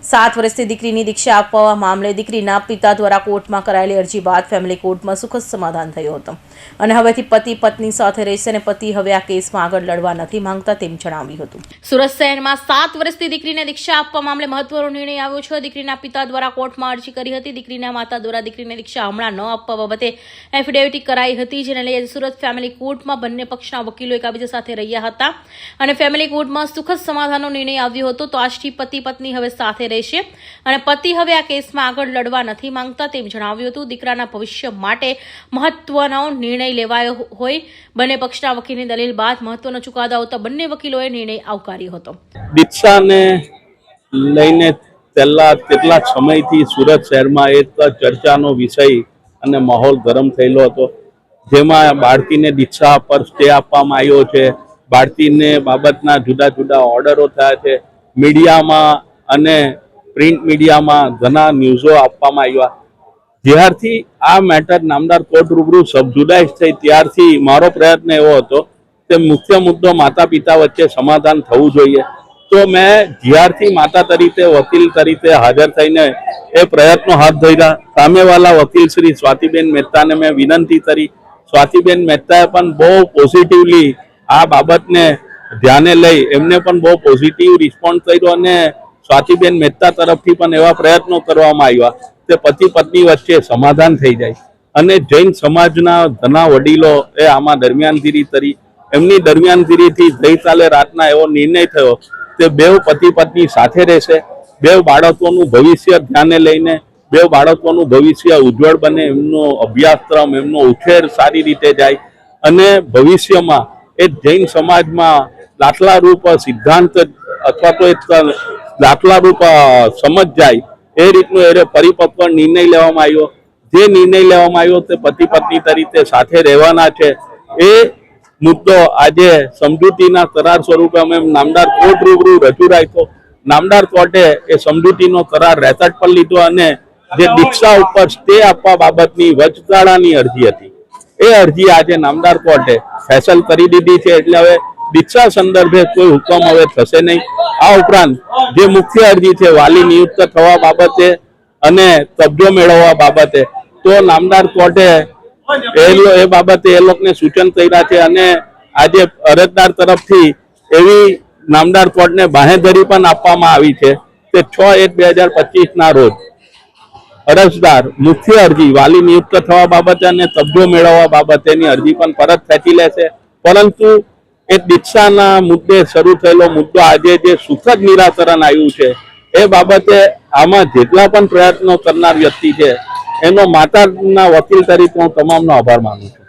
7 વર્ષથી દીકરીની દીક્ષા આપવા મામલે દીકરીના પિતા દ્વારા કોર્ટમાં કરાયેલી અરજી બાદ ફેમિલી કોર્ટમાં સુખદ સમાધાન થયું હતું અને હવેથી પતિ પત્ની સાથે રહેશે અને પતિ હવે આ કેસમાં આગળ લડવા નથી માંગતા તેમ જણાવ્યું હતું। સુરત શહેરમાં 7 વર્ષથી દીકરીને દીક્ષા આપવા મામલે મહત્વનો નિર્ણય આવ્યો છે। દીકરીના પિતા દ્વારા કોર્ટમાં અરજી કરી હતી। દીકરીના માતા દ્વારા દીકરીને દીક્ષા હમણાં ન આપવા બાબતે એફિડેવિટ કરાઈ હતી, જેને લઈને સુરત ફેમિલી કોર્ટમાં બંને પક્ષના વકીલો એકબીજા સાથે રહ્યા હતા અને ફેમિલી કોર્ટમાં સુખદ સમાધાનનો નિર્ણય આવ્યો હતો। તો આજથી પતિ પત્ની હવે સાથે રહેશે અને પતિ હવે આ કેસમાં આગળ લડવા નથી માંગતા તેમ જણાવ્યું હતું। દીકરાના ભવિષ્ય માટે મહત્વનો નિર્ણય લેવાયો હોય બંને પક્ષના વકીલની દલીલ બાદ મહત્વનો ચુકાદો આવતા બંને વકીલોએ નિર્ણય આવકાર્યો હતો। દીક્ષાને લઈને કેટલાક સમયથી સુરત શહેરમાં એક ચર્ચાનો વિષય અને માહોલ ગરમ થયેલો હતો, જેમાં બાળકીને દીક્ષા પર સ્ટે આપવામાં આવ્યો છે। બાળકીને બાબતના જુદા જુદા ઓર્ડરો થયા છે। મીડિયામાં અને પ્રિન્ટ મીડિયામાં ઘણા ન્યૂઝો આપવામાં આવ્યા। જ્યારથી આ મેટર નામદાર કોર્ટ રૂબરૂ સબજુડાઇઝ થઈ ત્યારથી મારો પ્રયત્ન એવો હતો કે મુખ્ય મુદ્દો માતા પિતા વચ્ચે સમાધાન થવું જોઈએ। તો મેં જ્યારથી માતા તરીકે વકીલ તરીકે હાજર થઈને એ પ્રયત્નો હાથ ધર્યા। સામેવાલા વકીલ શ્રી સ્વાતિબેન મહેતાને મેં વિનંતી કરી। સ્વાતિબેન મહેતાએ પણ બહુ પોઝિટિવલી આ બાબતને ધ્યાને લઈ એમને પણ બહુ પોઝિટિવ રિસ્પોન્સ કર્યો અને સ્વાતિબેન મહેતા તરફથી પણ એવા પ્રયત્નો કરવામાં આવ્યા કે પતિ પત્ની વચ્ચે સમાધાન થઈ જાય અને જૈન સમાજના ઘણા વડીલો એ આમાં દરમિયાનગીરી કરી। એમની દરમિયાનગીરીથી ગઈકાલે રાતના એવો નિર્ણય થયો કે બેઉ પતિ પત્ની સાથે રહેશે। બેઉ બાળકોનું ભવિષ્ય ધ્યાને લઈને બેઉ બાળકોનું ભવિષ્ય ઉજ્જવળ બને, એમનો અભ્યાસક્રમ એમનો ઉછેર સારી રીતે જાય અને ભવિષ્યમાં એ જૈન સમાજમાં દાખલારૂપ સિદ્ધાંત અથવા તો એક દાખલારૂપ સમજ જાય એ રીતનો એ પરિપક્વ નિર્ણય લેવામાં આવ્યો। જે નિર્ણય લેવામાં આવ્યો તે પતિ પત્ની તરીકે સાથે રહેવાના છે એ મુદ્દો આજે સમજૂતીના કરાર સ્વરૂપે અમે નામદાર કોર્ટ રૂબરૂ રજૂ રાખ્યો। નામદાર કોર્ટે એ સમજૂતીનો કરાર રેકર્ડ પર લીધો અને જે દીક્ષા ઉપર સ્ટે આપવા બાબતની વચગાળાની અરજી હતી એ અરજી આજે નામદાર કોર્ટે ફેસલ કરી દીધી છે। એટલે હવે દીક્ષા સંદર્ભે કોઈ હુકમ હવે થશે નહીં। આ ઉપરાંત જે મુખ્ય અરજી છે વાલી નિયુક્ત થવા બાબતે અને કબજો મેળવવા બાબતે, તો નામદાર કોર્ટે એ બાબતે એ લોકોને સૂચન કર્યા છે અને આજે અરજદાર તરફથી એવી નામદાર કોર્ટને બાંહેધરી પણ આપવામાં આવી છે કે 6/1/2025 રોજ અરજદાર મુખ્ય અરજી વાલી નિયુક્ત થવા બાબતે અને કબજો મેળવવા બાબતેની અરજી પણ પરત ખેંચી લેશે। પરંતુ એ દીક્ષાના મુદ્દે શરૂ થયેલો મુદ્દો આજે જે સુખદ નિરાકરણ આવ્યું છે એ બાબતે આમાં જેટલા પણ પ્રયત્નો કરનાર વ્યક્તિ છે એનો માતાના વકીલ તરીકે હું તમામનો આભાર માનું છું।